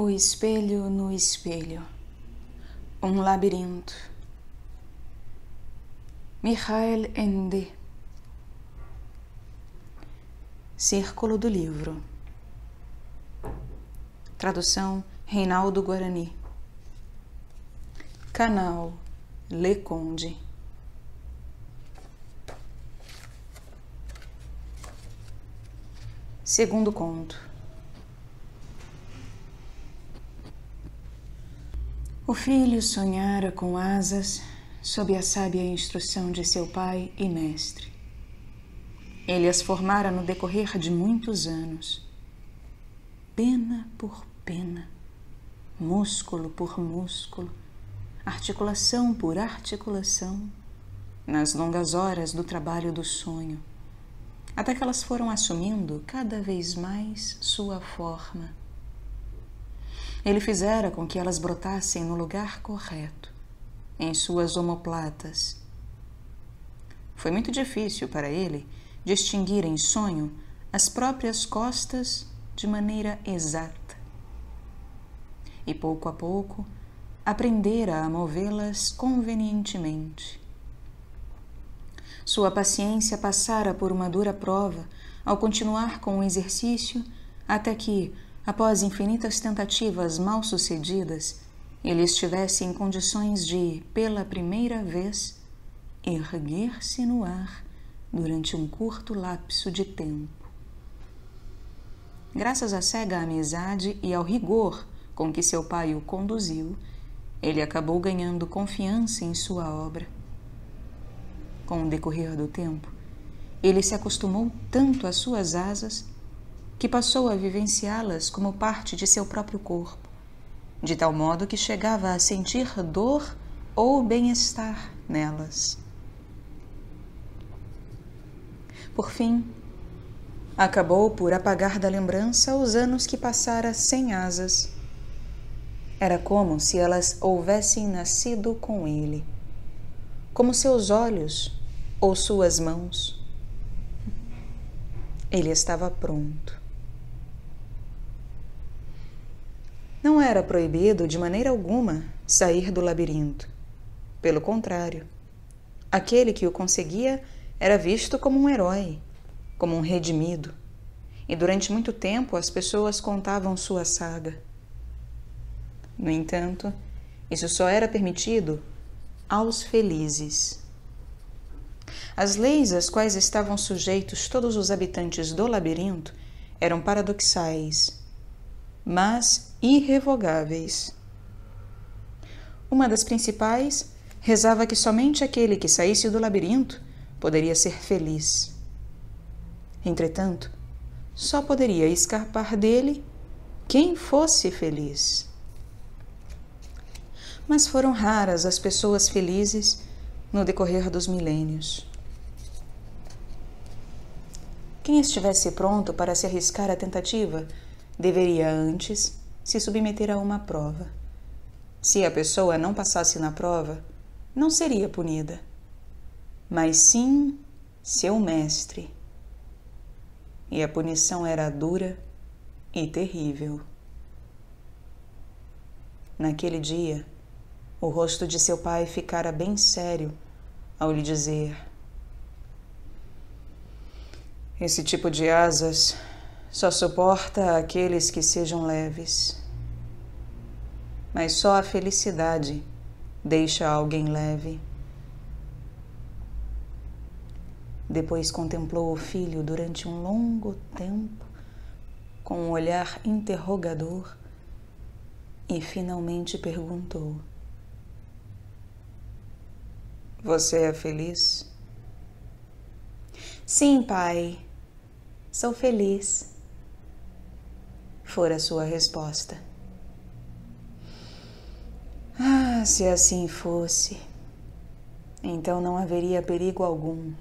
O espelho no espelho. Um labirinto. Michael Ende. Círculo do livro. Tradução Reinaldo Guarani. Canal Leconde. Segundo conto. O filho sonhara com asas sob a sábia instrução de seu pai e mestre. Ele as formara no decorrer de muitos anos, pena por pena, músculo por músculo, articulação por articulação, nas longas horas do trabalho do sonho, até que elas foram assumindo cada vez mais sua forma. Ele fizera com que elas brotassem no lugar correto, em suas omoplatas. Foi muito difícil para ele distinguir em sonho as próprias costas de maneira exata. E pouco a pouco aprendera a movê-las convenientemente. Sua paciência passara por uma dura prova ao continuar com o exercício até que, após infinitas tentativas mal sucedidas, ele estivesse em condições de, pela primeira vez, erguer-se no ar durante um curto lapso de tempo. Graças à cega amizade e ao rigor com que seu pai o conduziu, ele acabou ganhando confiança em sua obra. Com o decorrer do tempo, ele se acostumou tanto às suas asas que passou a vivenciá-las como parte de seu próprio corpo, de tal modo que chegava a sentir dor ou bem-estar nelas. Por fim, acabou por apagar da lembrança os anos que passara sem asas. Era como se elas houvessem nascido com ele, como seus olhos ou suas mãos. Ele estava pronto. Não era proibido de maneira alguma sair do labirinto. Pelo contrário, aquele que o conseguia era visto como um herói, como um redimido, e durante muito tempo as pessoas contavam sua saga. No entanto, isso só era permitido aos felizes. As leis às quais estavam sujeitos todos os habitantes do labirinto eram paradoxais, mas irrevogáveis. Uma das principais rezava que somente aquele que saísse do labirinto poderia ser feliz. Entretanto, só poderia escapar dele quem fosse feliz. Mas foram raras as pessoas felizes no decorrer dos milênios. Quem estivesse pronto para se arriscar à tentativa deveria antes se submeter a uma prova. Se a pessoa não passasse na prova, não seria punida, mas sim seu mestre. E a punição era dura e terrível. Naquele dia, o rosto de seu pai ficara bem sério ao lhe dizer: esse tipo de asas só suporta aqueles que sejam leves. Mas só a felicidade deixa alguém leve. Depois contemplou o filho durante um longo tempo, com um olhar interrogador, e finalmente perguntou: você é feliz? Sim, pai, sou feliz, fora sua resposta. Ah, se assim fosse, então não haveria perigo algum.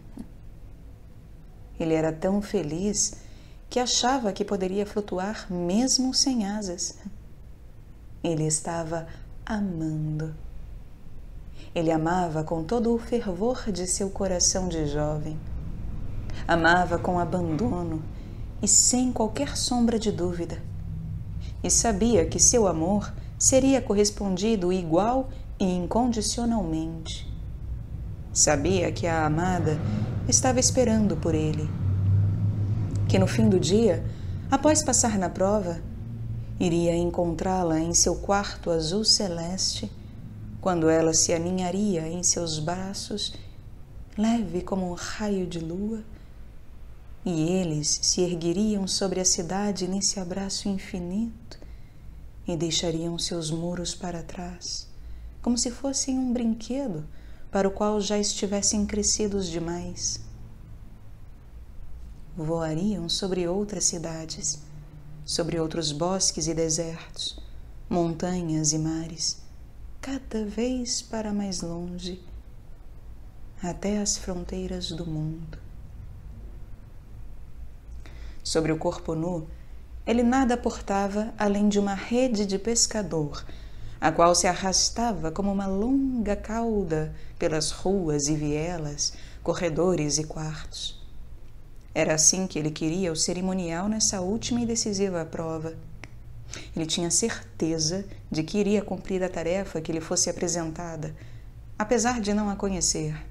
Ele era tão feliz que achava que poderia flutuar mesmo sem asas. Ele estava amando. Ele amava com todo o fervor de seu coração de jovem. Amava com abandono e sem qualquer sombra de dúvida. e sabia que seu amor seria correspondido igual e incondicionalmente. Sabia que a amada estava esperando por ele, que no fim do dia, após passar na prova, iria encontrá-la em seu quarto azul celeste, quando ela se aninharia em seus braços, leve como um raio de lua, e eles se ergueriam sobre a cidade nesse abraço infinito e deixariam seus muros para trás, como se fossem um brinquedo para o qual já estivessem crescidos demais. Voariam sobre outras cidades, sobre outros bosques e desertos, montanhas e mares, cada vez para mais longe, até as fronteiras do mundo. Sobre o corpo nu, ele nada portava além de uma rede de pescador, a qual se arrastava como uma longa cauda pelas ruas e vielas, corredores e quartos. Era assim que ele queria o cerimonial nessa última e decisiva prova. Ele tinha certeza de que iria cumprir a tarefa que lhe fosse apresentada, apesar de não a conhecer.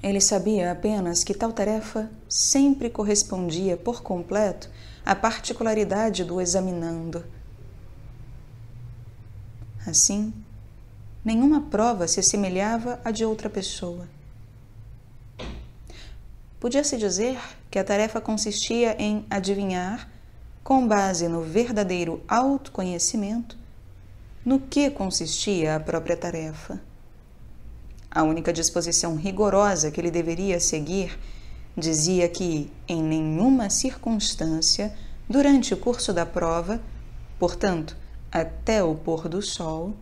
Ele sabia apenas que tal tarefa sempre correspondia por completo à particularidade do examinando. Assim, nenhuma prova se assemelhava à de outra pessoa. Podia-se dizer que a tarefa consistia em adivinhar, com base no verdadeiro autoconhecimento, no que consistia a própria tarefa. A única disposição rigorosa que ele deveria seguir dizia que, em nenhuma circunstância, durante o curso da prova, portanto, até o pôr do sol,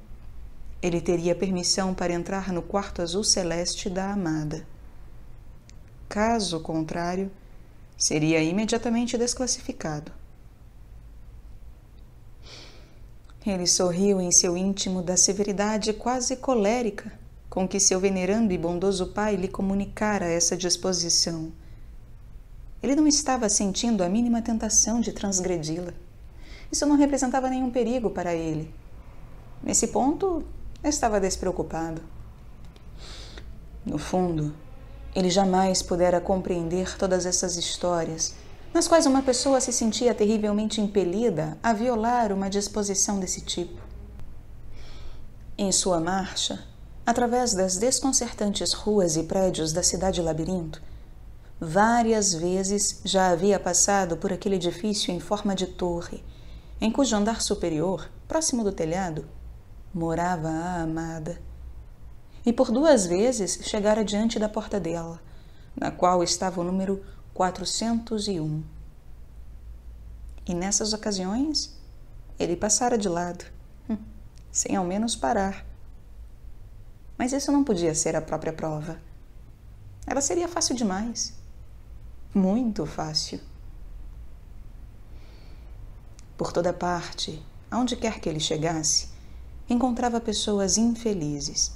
ele teria permissão para entrar no quarto azul celeste da amada. Caso contrário, seria imediatamente desclassificado. Ele sorriu em seu íntimo da severidade quase colérica com que seu venerando e bondoso pai lhe comunicara essa disposição. Ele não estava sentindo a mínima tentação de transgredi-la. Isso não representava nenhum perigo para ele. Nesse ponto, estava despreocupado. No fundo, ele jamais pudera compreender todas essas histórias, nas quais uma pessoa se sentia terrivelmente impelida a violar uma disposição desse tipo. Em sua marcha, através das desconcertantes ruas e prédios da cidade labirinto, várias vezes já havia passado por aquele edifício em forma de torre, em cujo andar superior, próximo do telhado, morava a amada. E por 2 vezes chegara diante da porta dela, na qual estava o número 401. E nessas ocasiões, ele passara de lado, sem ao menos parar. Mas isso não podia ser a própria prova. Ela seria fácil demais. Muito fácil. Por toda parte, aonde quer que ele chegasse, encontrava pessoas infelizes,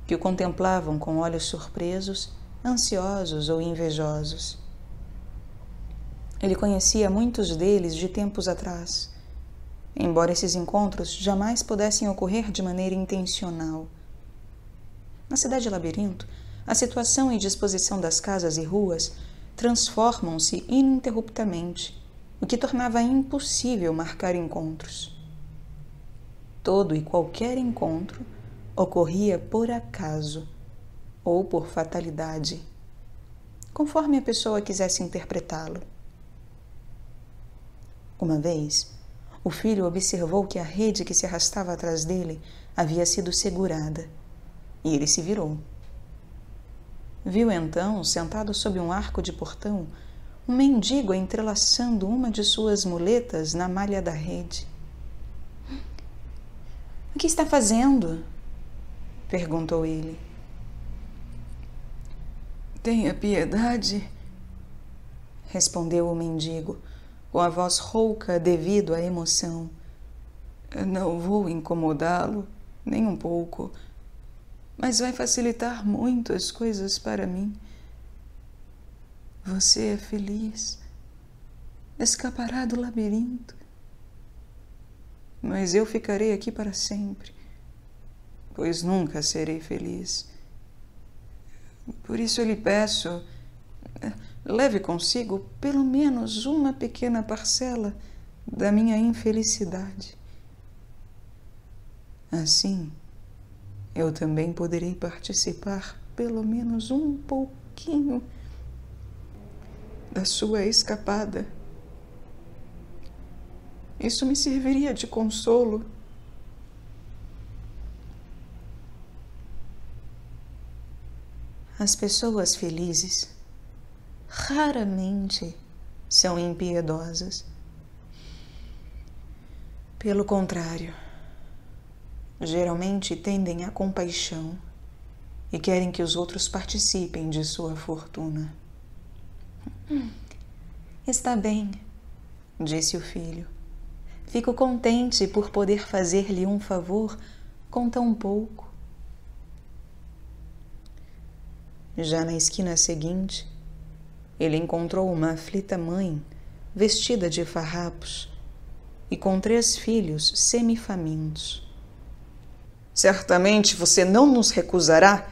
que o contemplavam com olhos surpresos, ansiosos ou invejosos. Ele conhecia muitos deles de tempos atrás, embora esses encontros jamais pudessem ocorrer de maneira intencional. Na cidade labirinto, a situação e disposição das casas e ruas transformam-se ininterruptamente, o que tornava impossível marcar encontros. Todo e qualquer encontro ocorria por acaso ou por fatalidade, conforme a pessoa quisesse interpretá-lo. Uma vez, o filho observou que a rede que se arrastava atrás dele havia sido segurada, e ele se virou. Viu então, sentado sob um arco de portão, um mendigo entrelaçando uma de suas muletas na malha da rede. — O que está fazendo? Perguntou ele. — Tenha piedade, respondeu o mendigo, com a voz rouca devido à emoção. — Não vou incomodá-lo, nem um pouco, mas vai facilitar muito as coisas para mim. Você é feliz. Escapará do labirinto mas eu ficarei aqui para sempre, pois nunca serei feliz. Por isso eu lhe peço, leve consigo pelo menos uma pequena parcela da minha infelicidade. Assim, eu também poderei participar pelo menos um pouquinho da sua escapada. Isso me serviria de consolo. As pessoas felizes raramente são impiedosas. Pelo contrário, geralmente tendem à compaixão e querem que os outros participem de sua fortuna. Está bem, disse o filho. Fico contente por poder fazer-lhe um favor com tão pouco. Já na esquina seguinte, ele encontrou uma aflita mãe vestida de farrapos e com 3 filhos semifamintos. Certamente você não nos recusará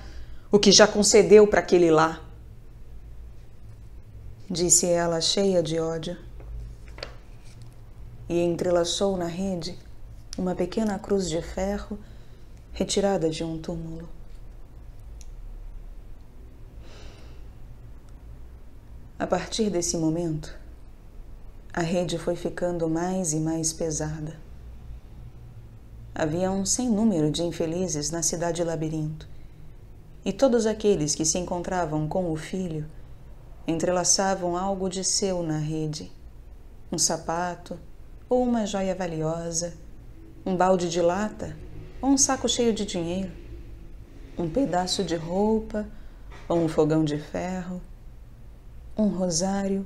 o que já concedeu para aquele lá, disse ela cheia de ódio, e entrelaçou na rede uma pequena cruz de ferro retirada de um túmulo. A partir desse momento, a rede foi ficando mais e mais pesada. Havia um sem número de infelizes na cidade labirinto, e todos aqueles que se encontravam com o filho entrelaçavam algo de seu na rede, um sapato ou uma joia valiosa, um balde de lata ou um saco cheio de dinheiro, um pedaço de roupa ou um fogão de ferro, um rosário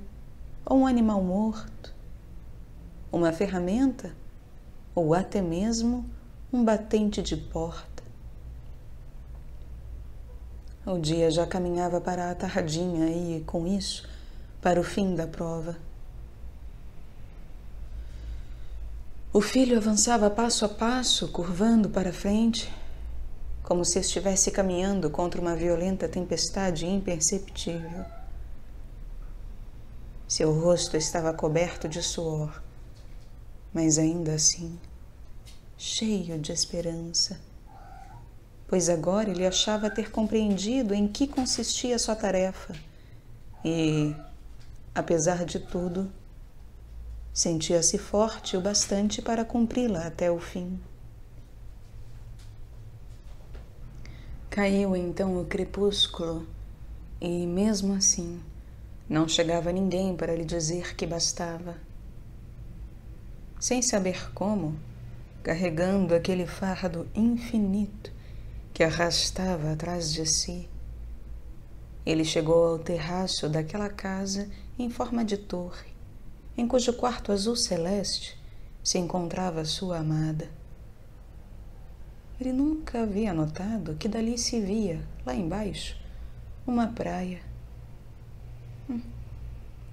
ou um animal morto, uma ferramenta ou até mesmo um batente de porta. O dia já caminhava para a tardinha e, com isso, para o fim da prova. O filho avançava passo a passo, curvando para frente, como se estivesse caminhando contra uma violenta tempestade imperceptível. Seu rosto estava coberto de suor, mas ainda assim, cheio de esperança, pois agora ele achava ter compreendido em que consistia sua tarefa e, apesar de tudo, sentia-se forte o bastante para cumpri-la até o fim. Caiu então o crepúsculo e, mesmo assim, não chegava ninguém para lhe dizer que bastava. Sem saber como, carregando aquele fardo infinito que arrastava atrás de si, ele chegou ao terraço daquela casa em forma de torre, em cujo quarto azul celeste se encontrava sua amada. Ele nunca havia notado que dali se via, lá embaixo, uma praia.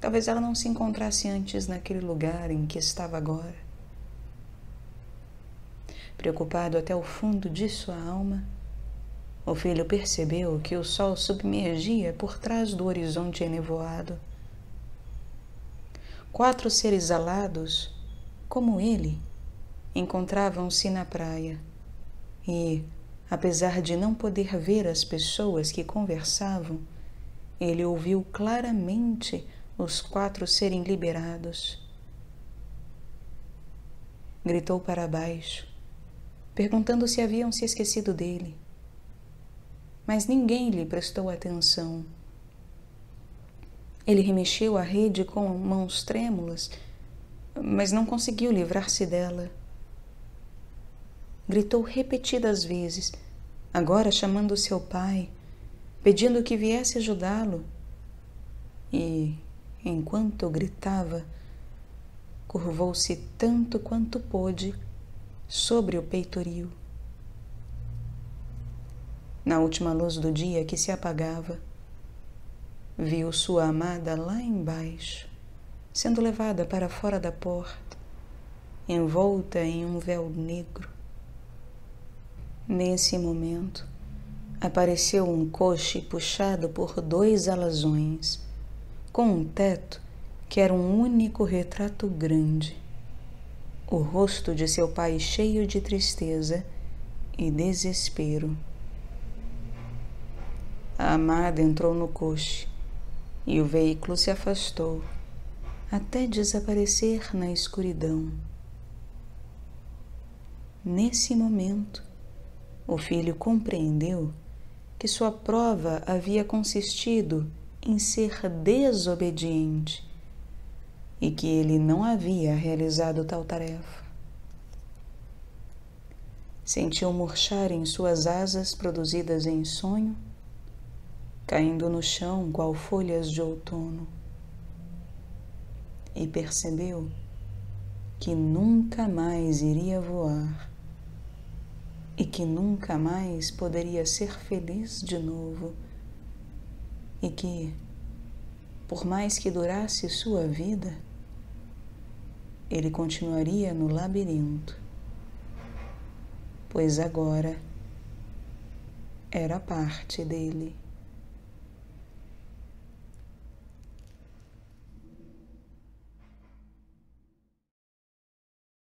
Talvez ela não se encontrasse antes naquele lugar em que estava agora. Preocupado até o fundo de sua alma, o filho percebeu que o sol submergia por trás do horizonte enevoado. 4 seres alados, como ele, encontravam-se na praia e, apesar de não poder ver as pessoas que conversavam, ele ouviu claramente os 4 serem liberados. Gritou para baixo, perguntando se haviam se esquecido dele. Mas ninguém lhe prestou atenção. Ele remexeu a rede com mãos trêmulas, mas não conseguiu livrar-se dela. Gritou repetidas vezes, agora chamando seu pai, pedindo que viesse ajudá-lo. E, enquanto gritava, curvou-se tanto quanto pôde sobre o peitoril. Na última luz do dia que se apagava, viu sua amada lá embaixo, sendo levada para fora da porta, envolta em um véu negro. Nesse momento, apareceu um coche puxado por 2 alazões, com um teto que era um único retrato grande. O rosto de seu pai cheio de tristeza e desespero. A amada entrou no coche e o veículo se afastou até desaparecer na escuridão. Nesse momento, o filho compreendeu que sua prova havia consistido em ser desobediente e que ele não havia realizado tal tarefa. Sentiu murchar em suas asas produzidas em sonho, caindo no chão qual folhas de outono, e percebeu que nunca mais iria voar e que nunca mais poderia ser feliz de novo e que, por mais que durasse sua vida, ele continuaria no labirinto, pois agora era parte dele.